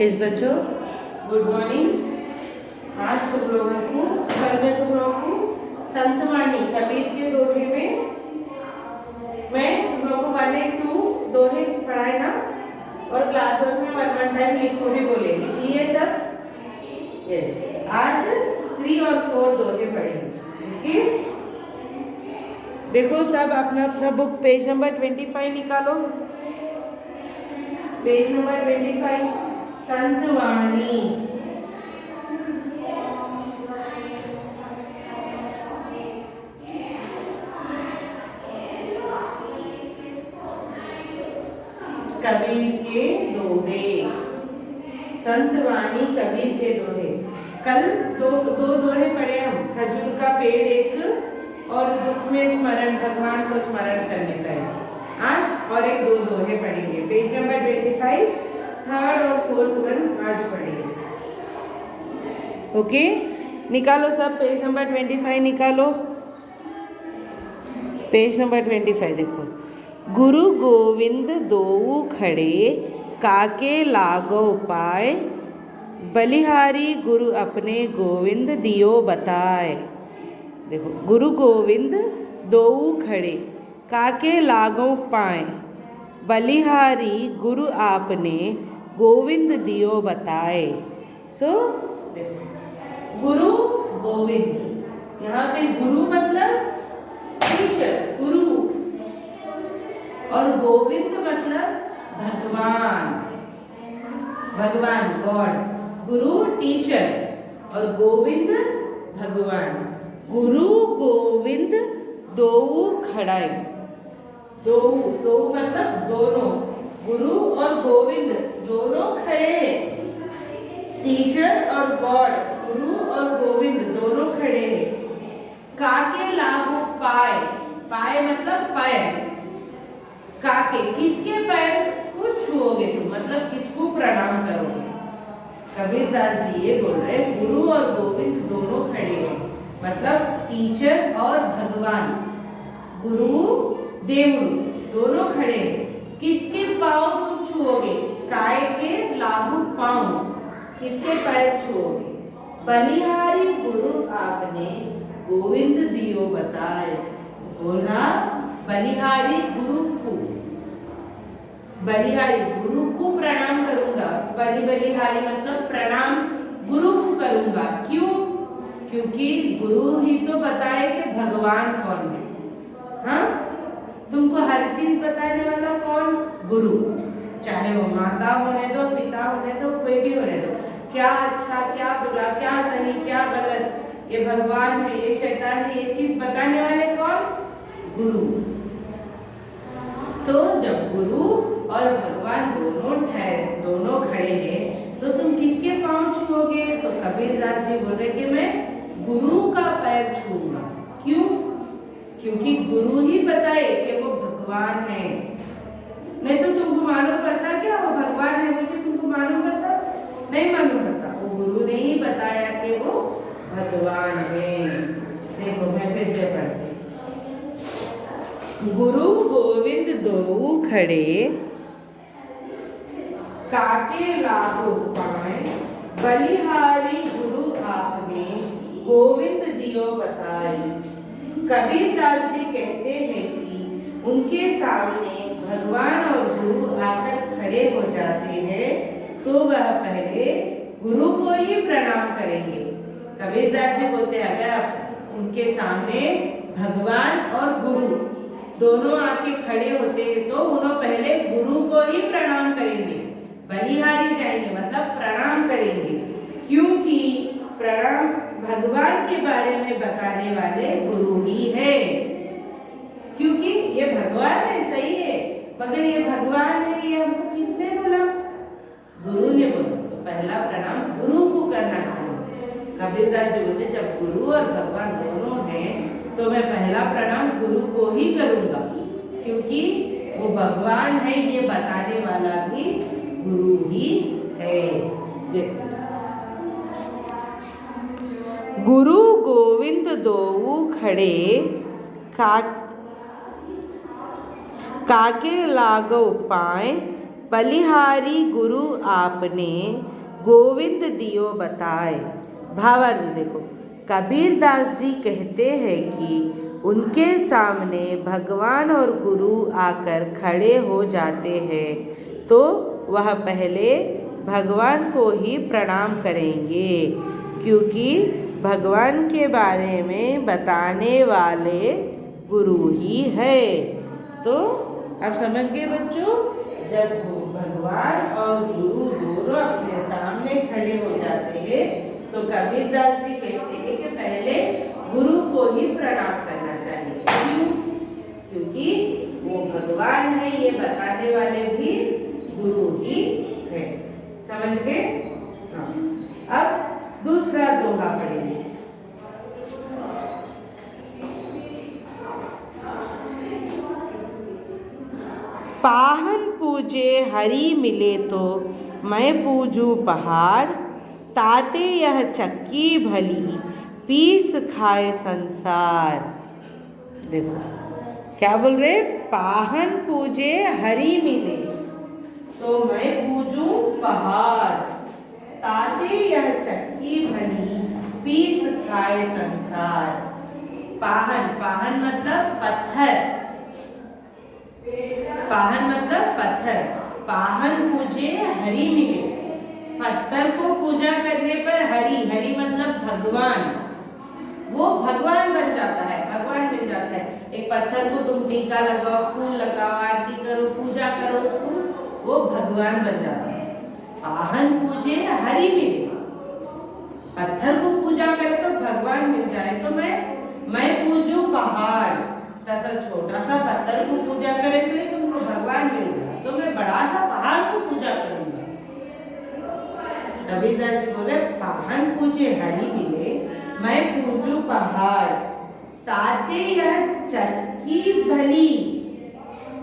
इस बच्चों good morning. आज तुम लोगों को कल मैं तुम लोगों को संतवाणी कबीर के दोहे में मैं तुम लोगों को 1 and 2 दोहे पढ़ाए ना, और क्लासवर्क में वन टाइम लिखो भी बोले, लिख लिए सब? यस। आज 3 और 4 दोहे पढ़ेंगे। ओके, देखो सब अपना अपना बुक पेज नंबर 25 निकालो। Page number 25 संतवाणी। कबीर के दोहे, संतवाणी कबीर के दोहे। कल दो दोहे पढ़े हम, खजूर का पेड़ एक और दुख में स्मरण, भगवान को स्मरण करने का है। आज और एक 2 दोहे पढ़ेंगे। पेज नंबर 25 3rd और 4th वन आज पढ़ेंगे। ओके, निकालो सब पेज नंबर 25 निकालो। पेज नंबर 25 देखो। गुरु गोविंद दोऊ खड़े, काके लागो पाए, बलिहारी गुरु अपने गोविंद दियो बताए। देखो, गुरु गोविंद दोऊ खड़े, काके लागो पाए, बलिहारी गुरु आपने गोविंद दियो बताए। सो देखो, गुरु गोविंद, यहाँ पे गुरु मतलब टीचर, गुरु, और गोविंद मतलब भगवान, भगवान गॉड। गुरु टीचर और गोविंद भगवान। गुरु गोविंद दोऊ खड़ाए, दोऊ मतलब दोनों, गुरु और गोविंद दोनों खड़े हैं। टीचर और गॉड, गुरु और गोविंद दोनों खड़े हैं। काके लागू पाए, पाए मतलब पैर। काके किसके पैर को छुओगे तुम, मतलब किसको प्रणाम करोगे। कबीरदास जी ये बोल रहे हैं गुरु और गोविंद दोनों खड़े हैं, मतलब टीचर और भगवान, गुरु देवुడు दोनों खड़े हैं। किसके पाँव तुम छुओगे, काय के लागू पाँव, किसके पैर छुओगे। बलिहारी गुरु आपने गोविंद दियो बताए। बोलना बलिहारी गुरु को, बलिहारी गुरु को प्रणाम करूंगा। बलिहारी मतलब प्रणाम गुरु को करूंगा। क्यों? क्योंकि गुरु ही तो बताए कि भगवान कौन है। हाँ, तुमको हर चीज बताने वाला कौन? गुरु। चाहे वो माता होने दो, पिता होने दो, कोई भी होने दो। क्या अच्छा, क्या बुरा, क्या सही, क्या गलत, ये भगवान है, ये शैतान है, ये चीज बताने वाले कौन? गुरु। तो जब गुरु और भगवान दोनों खड़े हैं, तो तुम किसके पाँव छुओगे? तो कबीरदास जी बोल रहे कि मैं गुरु का पैर छूऊंगा। क्यों? क्योंकि गुरु ही बताए कि वो भगवान है। नहीं तो तुमको मालूम पड़ता क्या वो भगवान है बोल के? तुमको मालूम पड़ता? नहीं मालूम पड़ता। वो गुरु ने ही बताया कि वो भगवान है। देखो मैं फिर से पढ़ती। गुरु गोविंद दोऊ खड़े, काके लागो पाए, बलिहारी गुरु आपने गोविंद दियो बताए। कबीरदास जी कहते हैं कि उनके सामने भगवान और गुरु आकर खड़े हो जाते हैं तो वह पहले गुरु को ही प्रणाम करेंगे। कबीरदास जी बोलते हैं अगर आप उनके सामने भगवान और गुरु दोनों आके खड़े होते हैं तो उन्होंने पहले गुरु को ही प्रणाम करेंगे। बलिहारी जाएंगे मतलब प्रणाम करेंगे, क्योंकि प्रणाम भगवान के बारे में बताने वाले गुरु ही है। क्योंकि ये भगवान है, सही है, मगर ये भगवान है ये हमको किसने बोला? गुरु ने बोला। तो पहला प्रणाम गुरु को करना चाहिए। कबीरदास जी बोलते जब गुरु और भगवान दोनों हैं तो मैं पहला प्रणाम गुरु को ही करूंगा, क्योंकि वो भगवान है, ये बताने वाला भी गुरु ही है। देखो, गुरु गोविंद दोऊ खड़े, काके लागो पाए, बलिहारी गुरु आपने गोविंद दियो बताए। भावार्थ देखो, कबीर दास जी कहते हैं कि उनके सामने भगवान और गुरु आकर खड़े हो जाते हैं तो वह पहले भगवान को ही प्रणाम करेंगे, क्योंकि भगवान के बारे में बताने वाले गुरु ही है। तो अब समझ गए बच्चों, जब भगवान और गुरु दोनों अपने सामने खड़े हो जाते हैं तो कबीरदास जी कहते हैं कि पहले गुरु को ही प्रणाम करना चाहिए। क्यों? क्योंकि वो भगवान है, ये बताने वाले भी गुरु ही है। समझ गए? हाँ। अब दूसरा दोहा पढ़ेंगे। पाहन पूजे हरि मिले तो मैं पूजूं पहाड़, ताते यह चक्की भली पीस खाए संसार। देखो क्या बोल रहे, पाहन पूजे हरि मिले तो मैं पूजूं पहाड़, ताते यह चक्की भली पीस खाए संसार। पाहन, पाहन मतलब पत्थर, पाहन मतलब पत्थर। पाहन पूजे हरि मिले, पत्थर को पूजा करने पर हरि, हरि मतलब भगवान, वो भगवान बन जाता है, भगवान मिल जाता है। एक पत्थर को तुम टीका लगाओ, फूल लगाओ, आरती करो, पूजा करो उसको, वो भगवान बन जाता है। पाहन पूजे हरि मिले, पत्थर को पूजा करे तो भगवान मिल जाए। तो मैं पूजू पहाड़, तथा छोटा सा पत्थर को पूजा करे तो तुमको भगवान मिल गया, तो मैं बड़ा सा पहाड़ को पूजा करूंगा। कबीरदास जी बोले, पाहन पूजे हरि मिले, मैं पूजू पहाड़, ताते यह चक्की भली।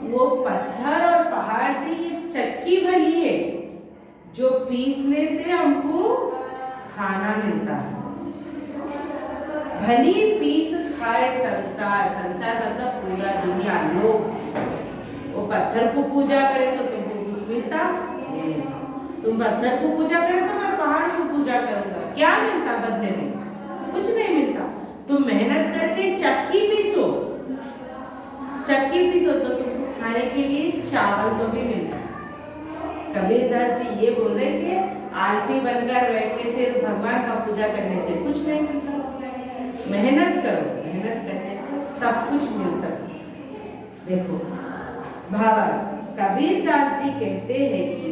वो पत्थर और पहाड़ से ये चक्की भली है जो पीसने से हमको खाना मिलता है। भली पीस खाए संसार, संसार मतलब पूरा दुनिया, लोग। वो पत्थर को पूजा करे तो तुमको कुछ मिलता नहीं। तुम पत्थर को पूजा करे तो मैं पहाड़ को पूजा करूंगा, क्या मिलता बदले में? कुछ नहीं मिलता। तुम मेहनत करके चक्की पीसो, चक्की पीसो तो तुमको खाने के लिए चावल तो भी मिलता। कबीरदास जी ये बोल रहे कि आलसी बनकर बैठ के सिर्फ भगवान का पूजा करने से कुछ नहीं मिलता। मेहनत करो, मेहनत करने से सब कुछ मिल सकता। देखो भावार्थ, कबीरदास जी कहते हैं कि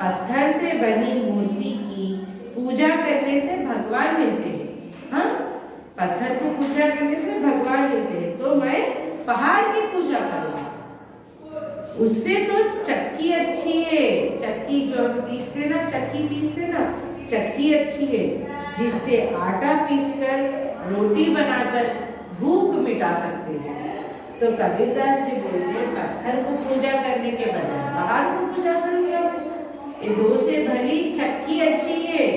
पत्थर से बनी मूर्ति की पूजा करने से भगवान मिलते हैं। हाँ, पत्थर को पूजा करने से भगवान मिलते हैं, तो मैं पहाड़ की पूजा करूँगा। उससे तो चक्की अच्छी है, चक्की जो पीसते ना, चक्की पीसते ना, चक्की अच्छी है जिससे आटा पीसकर रोटी बनाकर भूख मिटा सकते हैं। तो कबीरदास जी बोलते हैं, पत्थर को पूजा करने के बजाय पहाड़ को पूजा करूंगा। ये दो से भली चक्की अच्छी है,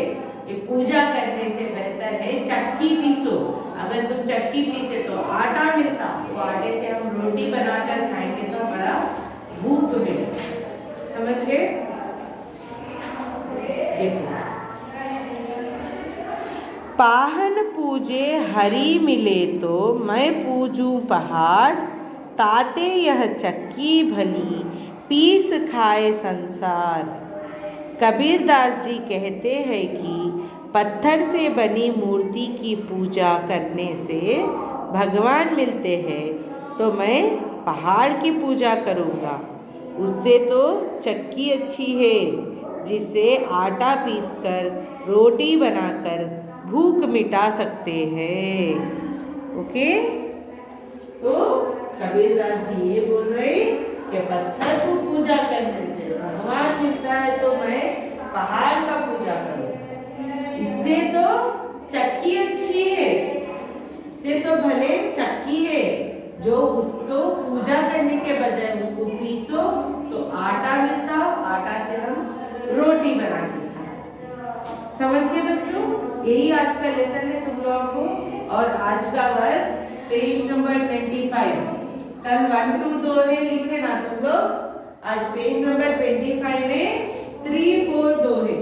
ये पूजा करने से बेहतर है चक्की पीसो। अगर तुम चक्की पीसे तो आटा मिलता, तो आटे से हम रोटी बनाकर खाएंगे तो हमारा भूख मिले। समझ गए? देखो, पाहन पूजे हरि मिले तो मैं पूजूं पहाड़, ताते यह चक्की भली पीस खाए संसार। कबीरदास जी कहते हैं कि पत्थर से बनी मूर्ति की पूजा करने से भगवान मिलते हैं, तो मैं पहाड़ की पूजा करूँगा। उससे तो चक्की अच्छी है जिससे आटा पीसकर रोटी बनाकर भूख मिटा सकते हैं। ओके, तो कबीरदास जी ये बोल रहे कि पत्थर को पूजा करने से भगवान मिलता है, तो मैं पहाड़ का पूजा करूँ। इससे तो चक्की अच्छी है, इससे तो भले चक्की है जो उसको पूजा करने के बजाय उसको पीसो तो आटा मिलता, आटा से हम रोटी बना के खा सकते। समझ गए बच्चों? यही आज का लेसन है तुम लोगों को। और आज का वर्क पेज नंबर 25। कल 1 2 2 लिखे ना तुम लोग, आज पेज नंबर 25 में 3 4 दोहे,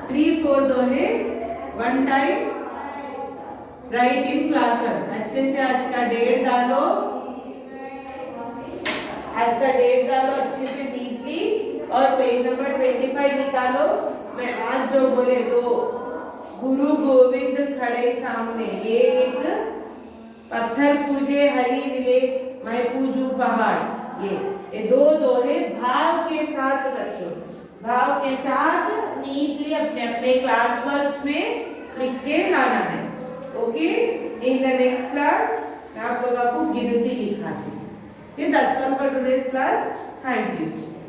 3 4 दोहे 1 time right in class work. अच्छे से आज का डेट डालो, आज का डेट डालो अच्छे से नीटली और पेज नंबर 25 निकालो। मैं आज जो बोले दो, गुरु गोविंद खड़े सामने, ये एक पत्थर पूजे हरि मिले मैं पूजू पहाड़, ये दो दोहे भाव के साथ बच्चों, भाव के साथ नीटली अपने अपने क्लास वर्क्स में लिख के लाना है। Okay, in the next class मैं आप लोगों को गिनती लिखाती हूँ। That's all for today's class. Thank you.